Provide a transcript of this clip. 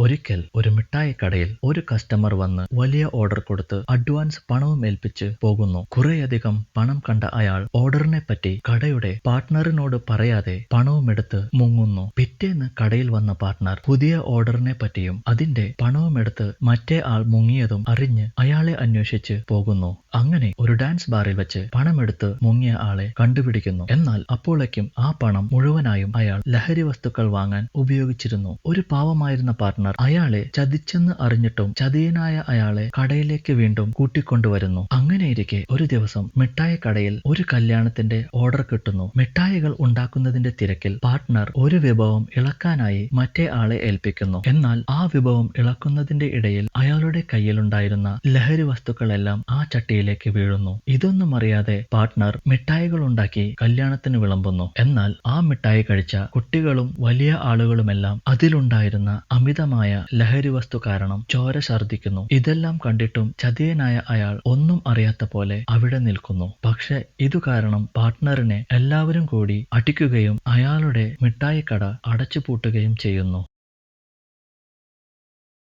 ഒരിക്കൽ ഒരു മിഠായിക്കടയിൽ ഒരു കസ്റ്റമർ വന്ന് വലിയ ഓർഡർ കൊടുത്ത് അഡ്വാൻസ് പണവും ഏൽപ്പിച്ച് പോകുന്നു. കുറേയധികം പണം കണ്ട അയാൾ ഓർഡറിനെ പറ്റി കടയുടെ പാർട്ട്ണറിനോട് പറയാതെ പണവുമെടുത്ത് മുങ്ങുന്നു. പിറ്റേന്ന് കടയിൽ വന്ന പാർട്ട്ണർ പുതിയ ഓർഡറിനെ പറ്റിയും അതിന്റെ പണവുമെടുത്ത് മറ്റേ ആൾ മുങ്ങിയതും അറിഞ്ഞ് അയാളെ അന്വേഷിച്ച് പോകുന്നു. അങ്ങനെ ഒരു ഡാൻസ് ബാറിൽ വെച്ച് പണമെടുത്ത് മുങ്ങിയ ആളെ കണ്ടുപിടിക്കുന്നു. എന്നാൽ അപ്പോഴേക്കും ആ പണം മുഴുവനായും അയാൾ ലഹരി വസ്തുക്കൾ വാങ്ങാൻ ഉപയോഗിച്ചിരുന്നു. ഒരു പാവമായിരുന്ന പാർട്ട്ണർ അയാളെ ചതിച്ചെന്ന് അറിഞ്ഞിട്ടും ചതിയനായ അയാളെ കടയിലേക്ക് വീണ്ടും കൂട്ടിക്കൊണ്ടുവരുന്നു. അങ്ങനെയിരിക്കെ ഒരു ദിവസം മിഠായി കടയിൽ ഒരു കല്യാണത്തിന്റെ ഓർഡർ കിട്ടുന്നു. മിഠായികൾ ഉണ്ടാക്കുന്നതിന്റെ തിരക്കിൽ പാർട്ട്ണർ ഒരു വിഭവം ഇളക്കാനായി മറ്റേ ആളെ ഏൽപ്പിക്കുന്നു. എന്നാൽ ആ വിഭവം ഇളക്കുന്നതിന്റെ ഇടയിൽ അയാളുടെ കയ്യിലുണ്ടായിരുന്ന ലഹരി വസ്തുക്കളെല്ലാം ആ ചട്ടിയിലേക്ക് വീഴുന്നു. ഇതൊന്നും അറിയാതെ പാർട്ട്ണർ മിഠായികൾ ഉണ്ടാക്കി കല്യാണത്തിന് വിളമ്പുന്നു. എന്നാൽ ആ മിഠായി കഴിച്ച കുട്ടികളും വലിയ ആളുകളുമെല്ലാം അതിലുണ്ടായിരുന്ന അമിതമായ ലഹരി വസ്തു കാരണം ചോര ഛർദ്ദിക്കുന്നു. ഇതെല്ലാം കണ്ടിട്ടും ചതിയനായ അയാൾ ഒന്നും അറിയാത്ത പോലെ അവിടെ നിൽക്കുന്നു. പക്ഷെ ഇതു കാരണം പാർട്ട്ണറിനെ എല്ലാവരും കൂടി അടിക്കുകയും അയാളുടെ മിഠായിക്കട അടച്ചുപൂട്ടുകയും ചെയ്യുന്നു.